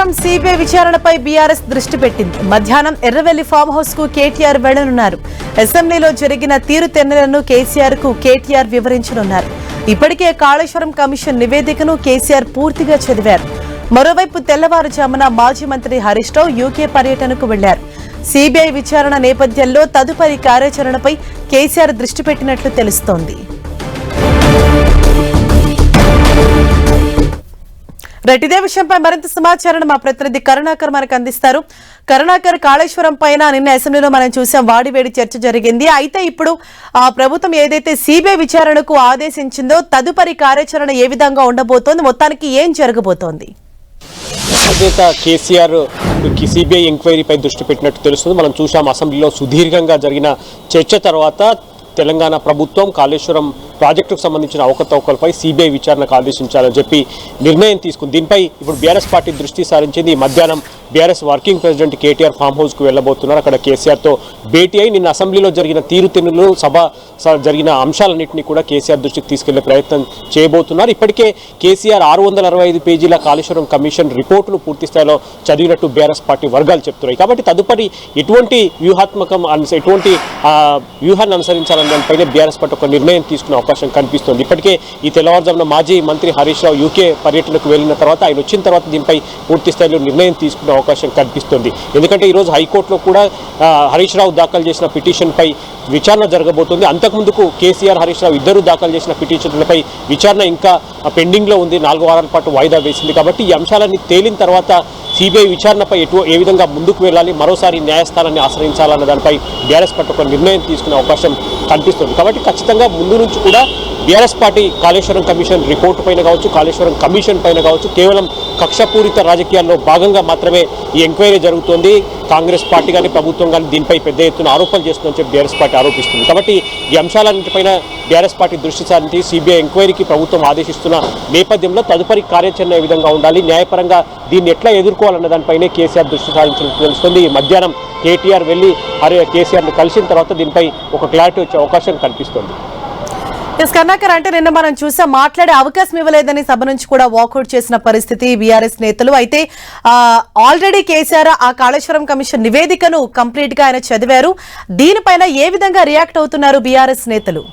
Kaleshwaram CBI విచారణపై BRS దృష్టి పెట్టింది. మధ్యాహ్నం ఎర్రవెల్లి ఫామ్ హౌస్ కు కేటీఆర్ వెళ్లనున్నారు. అసెంబ్లీలో జరిగిన తీరుతెన్నులను కేసీఆర్ కు కేటీఆర్ వివరించనున్నారు. ఇప్పటికే కాళేశ్వరం కమిషన్ నివేదికను కేసీఆర్ పూర్తిగా చదివారు. మరోవైపు తెల్లవారుజామున మాజీ మంత్రి హరీష్ రావు యూకే పర్యటనకు వెళ్లారు. సిబిఐ విచారణ నేపథ్యంలో తదుపరి కార్యాచరణపై కేసీఆర్ దృష్టి పెట్టినట్లు తెలుస్తోంది. ఇదే విషయంపై మరింత సమాచారాన్ని మా ప్రతినిధి కరుణాకర్ మనకు అందిస్తారు. కరుణాకర్, కాళేశ్వరం పైన నిన్న అసెంబ్లీలో మనం చూసాం, వాడివేడి చర్చ జరిగింది. అయితే ఇప్పుడు ప్రభుత్వం ఏదైతే సిబిఐ విచారణకు ఆదేశించిందో తదుపరి కార్యాచరణ ఏ విధంగా ఉండబోతోంది, మొత్తానికి ఏం జరగబోతోంది? కేసీఆర్ సిబిఐ ఎంక్వైరీపై దృష్టి పెట్టినట్టు తెలుస్తుంది. మనం చూసాం అసెంబ్లీలో సుదీర్ఘంగా జరిగిన చర్చ తర్వాత తెలంగాణ ప్రభుత్వం కాళేశ్వరం ప్రాజెక్టుకు సంబంధించిన అవకతవకలపై సిబిఐ విచారణకు ఆదేశించాలని చెప్పి నిర్ణయం తీసుకుంది. దీనిపై ఇప్పుడు బీఆర్ఎస్ పార్టీ దృష్టి సారించింది. మధ్యాహ్నం BRS working president KTR farm హౌస్కు వెళ్లబోతున్నారు. అక్కడ కేసీఆర్తో భేటీ అయి నిన్న అసెంబ్లీలో జరిగిన తీరుతెన్నులు జరిగిన అంశాలన్నింటినీ కూడా కేసీఆర్ దృష్టికి తీసుకెళ్లే ప్రయత్నం చేయబోతున్నారు. ఇప్పటికే కేసీఆర్ 665 పేజీల కాళేశ్వరం కమిషన్ రిపోర్టును పూర్తి స్థాయిలో చదివినట్టు బీఆర్ఎస్ పార్టీ వర్గాలు చెప్తున్నాయి. కాబట్టి తదుపరి ఎటువంటి ఎటువంటి వ్యూహాన్ని అనుసరించాలని దానిపైన బీఆర్ఎస్ పార్టీ ఒక నిర్ణయం తీసుకునే అవకాశం కనిపిస్తోంది. ఇప్పటికే ఈ తెల్లవారుజామున మాజీ మంత్రి హరీష్ రావు యూకే పర్యటనకు వెళ్లిన తర్వాత ఆయన వచ్చిన తర్వాత దీనిపై పూర్తి స్థాయిలో నిర్ణయం తీసుకునే అవకాశం కనిపిస్తోంది. ఎందుకంటే ఈరోజు హైకోర్టులో కూడా హరీష్ రావు దాఖలు చేసిన పిటిషన్పై విచారణ జరగబోతుంది. అంతకుముందుకు కేసీఆర్, హరీష్ రావు ఇద్దరు దాఖలు చేసిన పిటిషన్లపై విచారణ ఇంకా పెండింగ్లో ఉంది. 4 వారాల పాటు వాయిదా వేసింది. కాబట్టి ఈ అంశాలన్నీ తేలిన తర్వాత సిబిఐ విచారణపై ఏ విధంగా ముందుకు వెళ్ళాలి, మరోసారి న్యాయస్థానాన్ని ఆశ్రయించాలన్న దానిపై బీఆర్ఎస్ పార్టీ ఒక నిర్ణయం తీసుకునే అవకాశం కనిపిస్తుంది. కాబట్టి ఖచ్చితంగా ముందు నుంచి కూడా BRS party Kaleshwaram commission report పైన కావచ్చు, కాళేశ్వరం కమిషన్ పైన కావచ్చు, కేవలం కక్షపూరిత రాజకీయాల్లో భాగంగా మాత్రమే ఈ ఎంక్వైరీ జరుగుతోంది. కాంగ్రెస్ పార్టీ కానీ ప్రభుత్వం కానీ దీనిపై పెద్ద ఎత్తున ఆరోపణలు చేస్తుందని చెప్పి బీఆర్ఎస్ పార్టీ ఆరోపిస్తుంది. కాబట్టి ఈ అంశాలన్నింటిపైన బీఆర్ఎస్ పార్టీ దృష్టి సారించి సిబిఐ ఎంక్వైరీకి ప్రభుత్వం ఆదేశిస్తున్న నేపథ్యంలో తదుపరి కార్యాచరణ ఏ విధంగా ఉండాలి, న్యాయపరంగా దీన్ని ఎట్లా ఎదుర్కోవాలన్న దానిపైనే కేసీఆర్ దృష్టి సారించినట్టు తెలుస్తుంది. మధ్యాహ్నం కేటీఆర్ వెళ్లి కేసీఆర్ను కలిసిన తర్వాత దీనిపై ఒక క్లారిటీ వచ్చే అవకాశం కనిపిస్తుంది. కరుణాకర్, అంటే నిన్న మనం చూసాం మాట్లాడే అవకాశం ఇవ్వలేదని సభ నుంచి కూడా వాకౌట్ చేసిన పరిస్థితి బీఆర్ఎస్ నేతలు. అయితే ఆల్రెడీ కేసీఆర్ ఆ కాళేశ్వరం కమిషన్ నివేదికను కంప్లీట్ గా ఆయన చదివారు. దీనిపైన ఏ విధంగా రియాక్ట్ అవుతున్నారు బీఆర్ఎస్ నేతలు?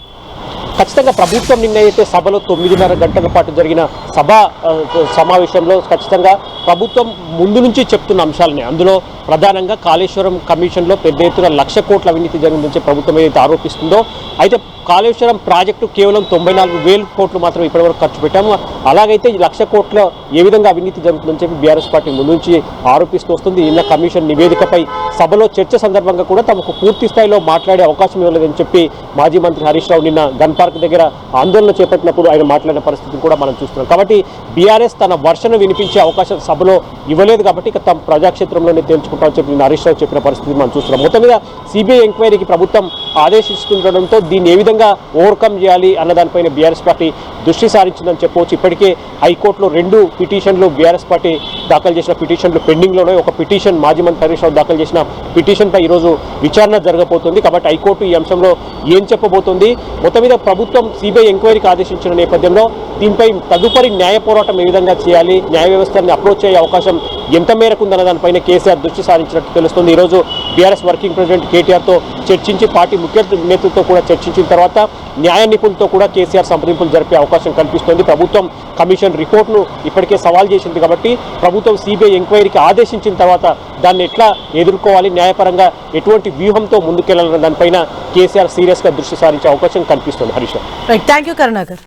ఖచ్చితంగా ప్రభుత్వం నిన్న అయితే సభలో 9:30 గంటల పాటు జరిగిన సమావేశంలో ఖచ్చితంగా ప్రభుత్వం ముందు నుంచి చెప్తున్న అంశాలనే, అందులో ప్రధానంగా కాళేశ్వరం కమిషన్లో పెద్ద ఎత్తున 1,00,000 కోట్ల అవినీతి జరిగిందని ప్రభుత్వం ఏదైతే ఆరోపిస్తుందో, అయితే కాళేశ్వరం ప్రాజెక్టు కేవలం 94,000 కోట్లు మాత్రం ఇప్పటివరకు ఖర్చు పెట్టాము. అలాగైతే 1,00,000 కోట్ల ఏ విధంగా అవినీతి జరుగుతుందని చెప్పి బీఆర్ఎస్ పార్టీ ముందు నుంచి ఆరోపిస్తూ వస్తుంది. నిన్న కమిషన్ నివేదికపై సభలో చర్చ సందర్భంగా కూడా తమకు పూర్తి స్థాయిలో మాట్లాడే అవకాశం ఇవ్వలేదని చెప్పి మాజీ మంత్రి హరీష్ రావు నిన్న గన్ పార్క్ దగ్గర ఆందోళన చేపట్టినప్పుడు ఆయన మాట్లాడిన పరిస్థితిని కూడా మనం చూస్తున్నాం. కాబట్టి బీఆర్ఎస్ తన వర్షను వినిపించే అవకాశం సభలో ఇవ్వలేదు. కాబట్టి ఇక తమ ప్రజాక్షేత్రంలోనే తేల్చుకుంటామని చెప్పి నిన్న హరీష్ రావు చెప్పిన పరిస్థితి మనం చూస్తున్నాం. మొత్తం మీద సిబిఐ ఎంక్వైరీకి ప్రభుత్వం ఆదేశిస్తుండడంతో దీన్ని ఏ విధంగా ఓవర్కమ్ చేయాలి అన్న దానిపైన బీఆర్ఎస్ పార్టీ దృష్టి సారించిందని చెప్పవచ్చు. ఇప్పటికే హైకోర్టులో 2 పిటిషన్లు బీఆర్ఎస్ పార్టీ దాఖలు చేసిన పిటిషన్లు పెండింగ్లోనే, ఒక పిటిషన్ మాజీ మంత్రి హరీష్ రావు దాఖలు చేసిన పిటిషన్పై ఈరోజు విచారణ జరగబోతోంది. కాబట్టి హైకోర్టు ఈ అంశంలో ఏం చెప్పబోతోంది, మొత్తం మీద ప్రభుత్వం సిబిఐ ఎంక్వైరీకి ఆదేశించిన నేపథ్యంలో దీనిపై తదుపరి న్యాయ పోరాటం ఏ విధంగా చేయాలి, న్యాయ వ్యవస్థని అప్రోచ్ అయ్యే అవకాశం ఎంత మేరకు ఉందన్న దానిపైన కేసీఆర్ దృష్టి సారించినట్టు తెలుస్తుంది. ఈరోజు బీఆర్ఎస్ వర్కింగ్ ప్రెసిడెంట్ కేటీఆర్తో చర్చించి పార్టీ ముఖ్య నేతలతో కూడా చర్చించిన తర్వాత న్యాయ నిపుణులతో కూడా కేసీఆర్ సంప్రదింపులు జరిపే అవకాశం కనిపిస్తోంది. ప్రభుత్వం కమిషన్ రిపోర్ట్ను ఇప్పటికే సవాల్ చేసింది. కాబట్టి ప్రభుత్వం సిబిఐ ఎంక్వైరీకి ఆదేశించిన తర్వాత దాన్ని ఎట్లా ఎదుర్కోవాలి, న్యాయపరంగా ఎటువంటి వ్యూహంతో ముందుకెళ్లాలన్న దానిపైన కేసీఆర్ సీరియస్గా దృష్టి సారించే అవకాశం కనిపిస్తుంది. హరీష్. Thank you Karunakar.